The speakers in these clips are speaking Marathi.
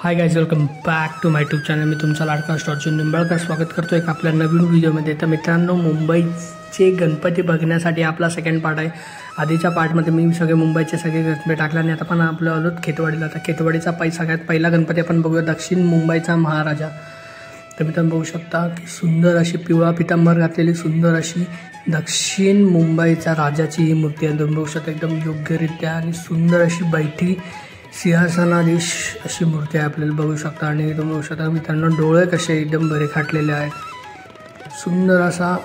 High guys, welcome back to my YouTube channel. मी तुमचा लाडका अर्जुन निंबाळकर स्वागत करतो एक आपल्या नवीन व्हिडिओमध्ये. तर मित्रांनो, मुंबईचे गणपती बघण्यासाठी आपला सेकंड पार्ट आहे. आधीच्या पार्टमध्ये मी सगळे मुंबईचे सगळे गणपती टाकले आणि आता पण आपलं आलो खेतवाडीला. तर खेतवाडीचा सगळ्यात पहिला गणपती आपण बघूया, दक्षिण मुंबईचा महाराजा. तर मित्रांनो बघू शकता की सुंदर अशी पिवळा पितांबर घातलेली सुंदर अशी दक्षिण मुंबईचा राजाची ही मूर्ती आहे. तुम्ही बघू शकता एकदम योग्यरित्या आणि सुंदर अशी बैठी सिंहासनाधीश अशी मूर्ती आहे आपल्याला बघू शकता. आणि तुम्ही बघू शकता मित्रांनो, डोळे कसे एकदम बरे खाटलेले आहेत. सुंदर असा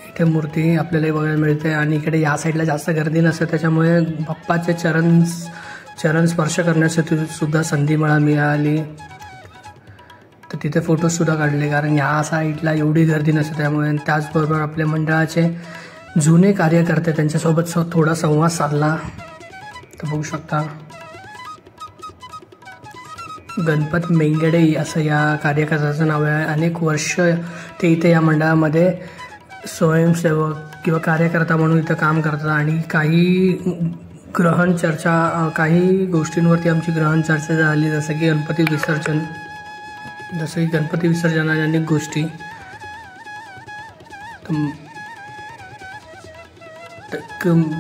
इथे मूर्ती आपल्याला बघायला मिळते. आणि इकडे या साईडला जास्त गर्दी नसते, त्याच्यामुळे बाप्पाचे चरण स्पर्श करण्यासाठी सुद्धा संधी मला मिळाली. तर तिथे फोटोसुद्धा काढले, कारण या साईडला एवढी गर्दी नसते त्यामुळे. त्याचबरोबर आपल्या मंडळाचे जुने कार्यकर्ते त्यांच्यासोबत थोडा संवाद साधला. तर बघू शकता गणपत मेंगडे असं या कार्यकर्त्याचं नाव आहे. अनेक वर्ष ते इथे या मंडळामध्ये स्वयंसेवक किंवा कार्यकर्ता म्हणून इथं काम करतात. आणि काही गोष्टींवरती आमची ग्रहण चर्चा झाली, जसं की गणपती विसर्जन आणि अनेक गोष्टी.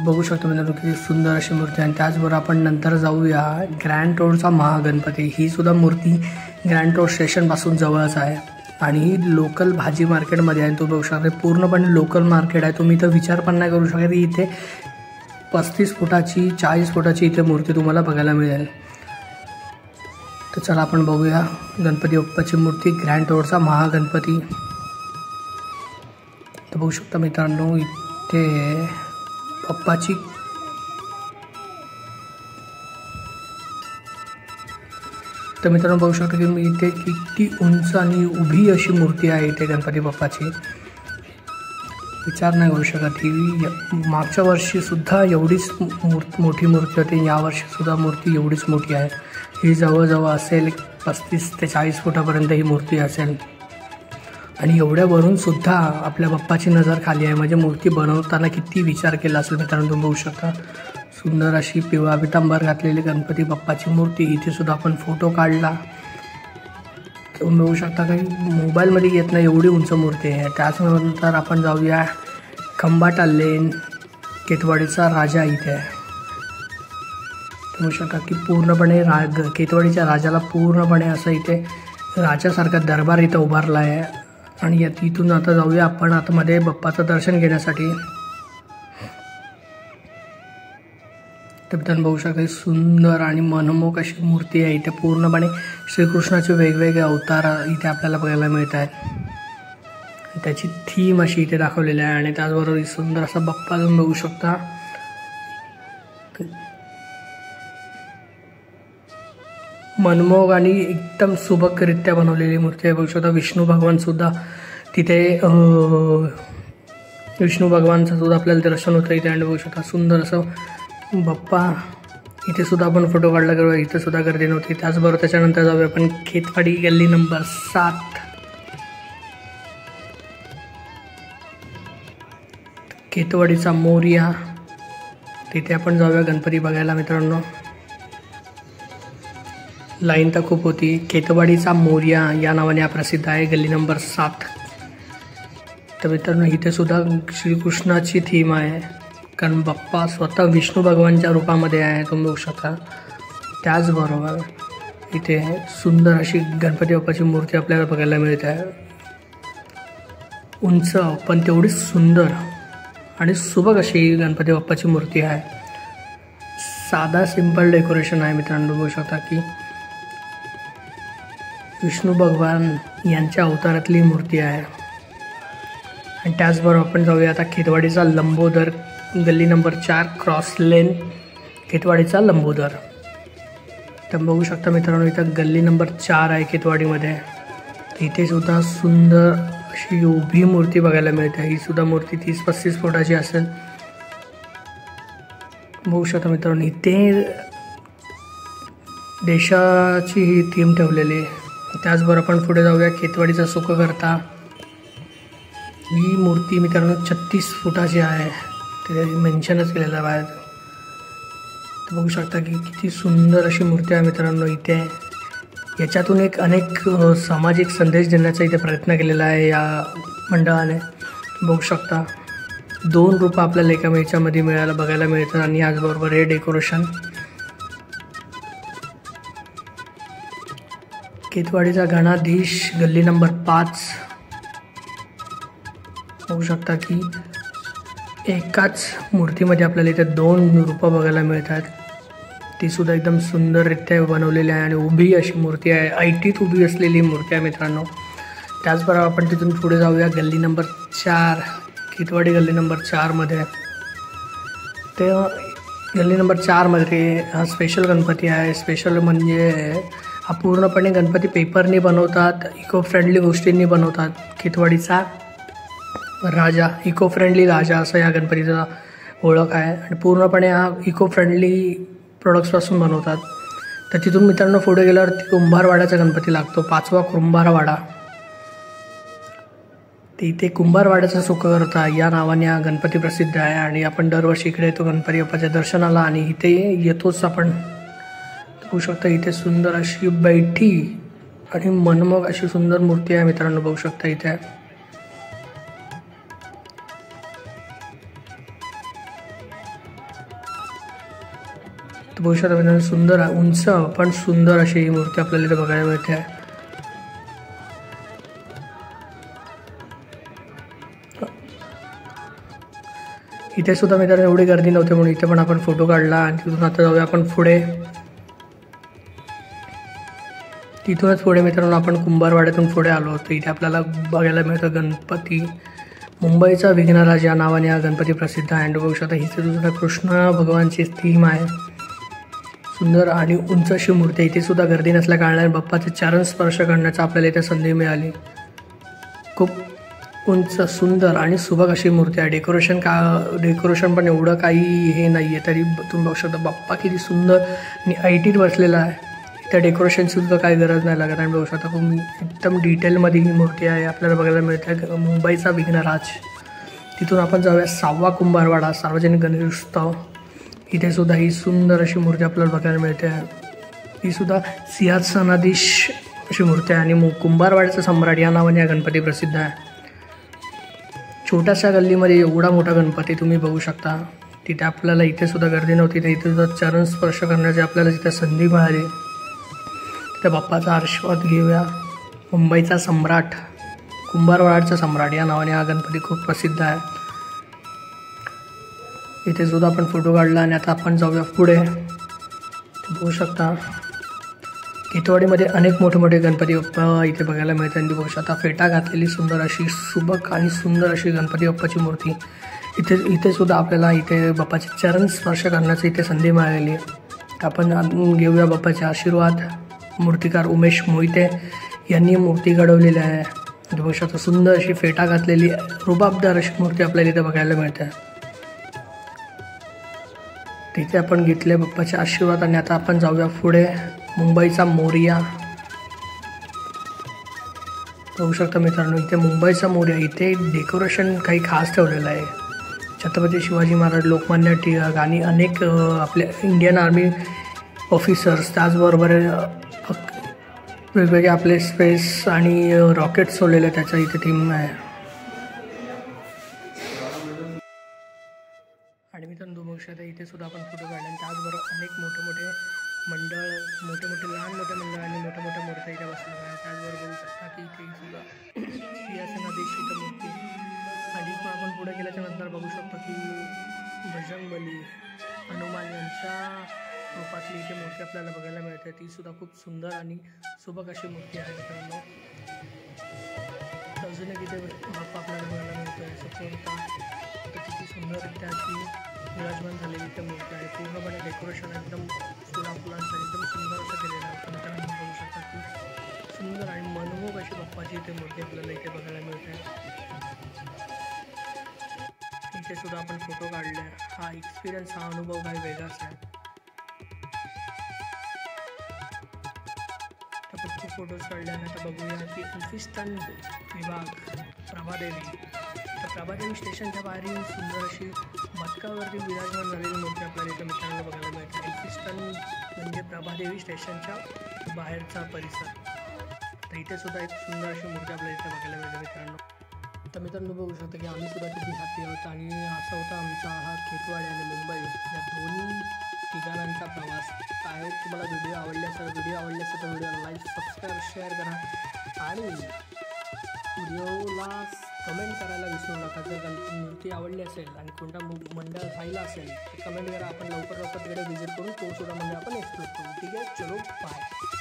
बघू शकतो मित्रांनो किती सुंदर अशी मूर्ती. आणि त्याचबरोबर आपण नंतर जाऊया ग्रँड रोडचा महागणपती. ही सुद्धा मूर्ती ग्रँड रोड स्टेशनपासून जवळच आहे आणि ही लोकल भाजी मार्केटमध्ये आहे. तो बघू शकता पूर्णपणे लोकल मार्केट आहे. तुम्ही इथं विचार पण नाही करू शकत. इथे 35 फुटाची 40 फुटाची इथे मूर्ती तुम्हाला बघायला मिळेल. तर चला आपण बघूया गणपती बाप्पाची मूर्ती, ग्रँड रोडचा महागणपती. तर बघू शकता मित्रांनो इथे बाप्पाची तर मित्रांनो बघू शकता की मी इथे किती उंच आणि उभी अशी मूर्ती आहे इथे गणपती बाप्पाची. विचार नाही करू शकत. ही मागच्या वर्षी सुद्धा एवढीच मोठी मूर्ती होती, यावर्षी मूर्ती एवढीच मोठी आहे. ही जवळजवळ असेल 35 ते 40 फुटापर्यंत ही मूर्ती असेल. आणि एवढ्यावरून सुद्धा आपल्या बाप्पाची नजर खाली आहे, म्हणजे मूर्ती बनवताना किती विचार केला असेल मित्रांनो. तुम्ही बघू शकता सुंदर अशी पिवळा पितांबर घातलेली गणपती बाप्पाची मूर्ती. इथे सुद्धा आपण फोटो काढला. तुम्ही बघू शकता काही मोबाईलमध्ये येत नाही एवढी उंच मूर्ती आहे. त्याचनंतर आपण जाऊया खंबाटा लेन, केतवाडीचा राजा इथे आहे. बघू शकता की पूर्णपणे केतवाडीच्या राजाला पूर्णपणे असं इथे राजासारखा दरबार इथं उभारला आहे. आणि तिथून आता जाऊया आपण आतमध्ये बाप्पाचं दर्शन घेण्यासाठी. तर मित्रांनो बघू शकता सुंदर आणि मनमोहक अशी मूर्ती आहे. इथे पूर्णपणे श्रीकृष्णाचे वेगवेगळे अवतार इथे आपल्याला बघायला मिळत आहेत. त्याची थीम अशी इथे दाखवलेली आहे. आणि त्याचबरोबर सुंदर असा बाप्पा तुम्ही बघू शकता. मनमोहक आणि एकदम सुबकरित्या बनवलेली मूर्ती आहे. बघू शकता विष्णू भगवान सुद्धा तिथे विष्णू भगवानचं सुद्धा आपल्याला दर्शन होतं इथे. आणि बघू शकता सुंदर असं बाप्पा. इथे सुद्धा आपण फोटो काढला करू. इथे सुद्धा गर्दी नव्हती. त्याचबरोबर त्याच्यानंतर जाऊया आपण खेतवाडी गल्ली नंबर 7, खेतवाडीचा मोरया. तिथे आपण जाऊया गणपती बघायला मित्रांनो. लाईन तर खूप होती. खेतवाडीचा मोरया या नावाने प्रसिद्ध आहे, गल्ली नंबर 7. तर मित्रांनो इथे सुद्धा श्रीकृष्णाची थीम आहे, कारण बाप्पा स्वतः विष्णू भगवानच्या रूपामध्ये आहे. तुम्ही बघू शकता. त्याचबरोबर इथे सुंदर अशी गणपती बाप्पाची मूर्ती आपल्याला बघायला मिळते आहे. उंच पण तेवढीच सुंदर आणि सुबक अशी गणपती बाप्पाची मूर्ती आहे. साधा सिंपल डेकोरेशन आहे मित्रांनो. बघू शकता की विष्णू भगवान यांच्या अवतारातली मूर्ती आहे. आणि त्याचबरोबर आपण जाऊया आता खेतवाडीचा लंबोदर, गल्ली नंबर 4, क्रॉस लेन, खेतवाडीचा लंबोदर. तर बघू शकता मित्रांनो इथं गल्ली नंबर 4 आहे खेतवाडीमध्ये. इथे सुद्धा सुंदर अशी उभी मूर्ती बघायला मिळते. ही सुद्धा मूर्ती 30-35 फुटाची असेल. बघू शकता मित्रांनो इथे देशाची ही थीम ठेवलेली आहे. त्याचबरोबर आपण पुढे जाऊया खेतवाडीचा सुखकर्ता. ही मूर्ती मित्रांनो 36 फुटाची आहे. ते मेन्शनच केलेलं आहे बाहेर. तर बघू शकता की किती सुंदर अशी मूर्ती आहे मित्रांनो इथे. याच्यातून एक अनेक सामाजिक संदेश देण्याचा इथे प्रयत्न केलेला आहे या मंडळाने. बघू शकता 2 रूपं आपल्याला एका याच्यामध्ये बघायला मिळतात आणि याचबरोबर हे डेकोरेशन. केतवाडीचा गणाधीश गल्ली नंबर 5. बघू शकता की एकाच मूर्तीमध्ये आपल्याला इथे 2 रूपं बघायला मिळतात. ती सुद्धा एकदम सुंदररित्या बनवलेली आहे आणि उभी अशी मूर्ती आहे, ऐटीत उभी असलेली मूर्ती आहे मित्रांनो. त्याचबरोबर आपण तिथून पुढे जाऊया गल्ली नंबर 4, केतवाडी गल्ली नंबर 4मध्ये. ते गल्ली नंबर 4मध्ये हा स्पेशल गणपती आहे. स्पेशल म्हणजे हा पूर्णपणे गणपती पेपरनी बनवतात, इको फ्रेंडली गोष्टींनी बनवतात. केतवाडीचा राजा, इको फ्रेंडली राजा असं या गणपतीचा ओळख आहे आणि पूर्णपणे हा इको फ्रेंडली प्रोडक्ट्सपासून बनवतात. तर तिथून मित्रांनो पुढे गेल्यावरती कुंभारवाड्याचा गणपती लागतो, 5वा कुंभारवाडा. ते इथे कुंभारवाड्याचा सुखकर्ता या नावाने हा गणपती प्रसिद्ध आहे आणि आपण दरवर्षी इकडे येतो गणपती बाप्पाच्या दर्शनाला आणि इथे येतोच आपण. बघू शकता इथे सुंदर अशी बैठी आणि मनमोहक अशी सुंदर मूर्ती आहे मित्रांनो. बघू शकता इथे बघू शकता मित्रांनो सुंदर उंच पण सुंदर अशी ही मूर्ती आपल्याला इथे बघायला मिळते आहे. इथे सुद्धा मित्रांनो एवढी गर्दी नव्हती म्हणून इथे पण आपण फोटो काढला आणि तिथून आता जाऊया आपण पुढे. तिथूनच पुढे मित्रांनो आपण कुंभारवाड्यातून पुढे आलो होतो. इथे आपल्याला बघायला मिळतं गणपती. मुंबईचा विघ्नराज या नावाने हा गणपती प्रसिद्ध आहे. बघू शकता इथे सुद्धा कृष्ण भगवानची थीम आहे, सुंदर आणि उंच अशी मूर्ती. इथे सुद्धा गर्दी नसल्या कारणाने बाप्पाचे चरण स्पर्श करण्याचा आपल्याला इथे संधी मिळाली. खूप उंच सुंदर आणि सुबक अशी मूर्ती आहे. डेकोरेशन पण एवढं काही हे नाही आहे तरी तुम्ही बघू शकता बाप्पा किती सुंदर आणि ऐटीत बसलेला आहे. त्या डेकोरेशनची सुद्धा काही गरज नाही लागत आणि बघू शकता तुम्ही एकदम डिटेलमध्ये ही मूर्ती आहे आपल्याला बघायला मिळते. मुंबईचा विघ्नराज. तिथून आपण जाऊया 6वा कुंभारवाडा, सार्वजनिक गणेश उत्सव. इथे सुद्धा ही सुंदर अशी मूर्ती आपल्याला बघायला मिळते. ही सुद्धा सिंहासनाधीश अशी मूर्ती आहे आणि कुंभारवाड्याचा सम्राट या नावाने हा गणपती प्रसिद्ध आहे. छोट्याशा गल्लीमध्ये एवढा मोठा गणपती तुम्ही बघू शकता. तिथे आपल्याला इथे सुद्धा गर्दी नव्हती, तर इथे सुद्धा चरण स्पर्श करण्याची आपल्याला तिथे संधी मिळाली. त्या बाप्पाचा आशीर्वाद घेऊया. मुंबईचा सम्राट, कुंभारवाड्याचा सम्राट या नावाने हा गणपती खूप प्रसिद्ध आहे. इथे सुद्धा आपण फोटो काढला आणि आता आपण जाऊया पुढे. बघू शकता केतवाडीमध्ये अनेक मोठे मोठे गणपती बाप्पा इथे बघायला मिळतात. आणि बघू शकता फेटा घातलेली सुंदर अशी सुबक आणि सुंदर अशी गणपती बाप्पाची मूर्ती. इथे सुद्धा आपल्याला इथे बाप्पाचे चरण स्पर्श करण्याची इथे संधी मिळालेली आहे. आपण घेऊया बाप्पाचे आशीर्वाद. मूर्तिकार उमेश मोहिते यांनी मूर्ती घडवलेली आहे. बघू शकता सुंदर अशी फेटा घातलेली रुबाबदार अशी मूर्ती आपल्याला इथे बघायला मिळते. तिथे आपण घेतले बाप्पाचे आशीर्वाद आणि आता आपण जाऊया पुढे. मुंबईचा मोरया. बघू शकता मित्रांनो इथे मुंबईचा मोरया. इथे डेकोरेशन काही खास ठेवलेलं आहे. छत्रपती शिवाजी महाराज, लोकमान्य टिळक आणि अनेक आपल्या इंडियन आर्मी ऑफिसर्स, त्याचबरोबर वेगवेगळे आपले स्पेस आणि रॉकेट सोडलेले त्याचा इथे थीम आहे. आणि मित्रांनो बघू शकता इथे सुद्धा आपण फोटो काढले आणि त्याचबरोबर अनेक मोठे मोठे लहान मोठे मंडळ आणि मोठ्या मोठ्या मूर्त्या इथे बसलेल्या आहेत. त्याचबरोबर बघू शकता की इथे सुद्धा सिंहासनाधीश इथं मूर्ती. आणि आपण पुढे गेल्याच्या नंतर बघू शकतो की बजरंगबली, हनुमान यांच्या रूपातली इथे मूर्ती आपल्याला बघायला मिळते. ती सुद्धा खूप सुंदर आणि सुबक अशी मूर्ती आहे मित्रांनो. अजून एक इथे बाप्पा आपल्याला बघायला मिळतो आहे. सपोर्टा तर किती सुंदररित्या अशी विराजमान झालेली इथे मूर्ती आहे. पूर्णपणे डेकोरेशन एकदम फुलांचं एकदम सुंदर असं केलेलं आहे. मित्रांनो बघू शकता की सुंदर आणि मनमोहक अशी बाप्पाची इथे मूर्ती आपल्याला इथे बघायला मिळते. इथे सुद्धा आपण फोटो काढले. हा एक्सपिरियन्स, हा अनुभव काही वेगळाच आहे. तर खूप फोटोज काढले आणि आता बघूया की असिस्टंट विभाग प्रभादेवी. तर प्रभादेवी स्टेशनच्या बाहेरील सुंदर अशी बदकावरती विराजमान झालेली मूर्ती आपल्याला इथं मित्रांनो बघायला मिळते. एल्फिस्टन म्हणजे प्रभादेवी स्टेशनच्या बाहेरचा परिसर. तर इथे सुद्धा एक सुंदर अशी मूर्ती आपल्याला इथे बघायला मिळते मित्रांनो. तर मित्रांनो बघू शकता की आम्ही सुद्धा किती हॅपी आहोत आणि असा होता आमचा हा खेतवाडी आणि मुंबई या दोन्ही ठिकाणांचा प्रवास. आय होप तुम्हाला व्हिडिओ आवडला असेल. व्हिडिओ व्हिडिओला लाईक सबस्क्राईब शेअर करा आणि व्हिडिओला कमेंट करायला विसरू नका. जर मूर्ती आवडली असेल आणि कोणता मंडळ राहिला असेल तर कमेंट करा. आपण लवकर तिकडे व्हिजिट करून तो सुद्धा म्हणजे आपण एक्सप्लोर करू. ठीक आहे, चलो बाय.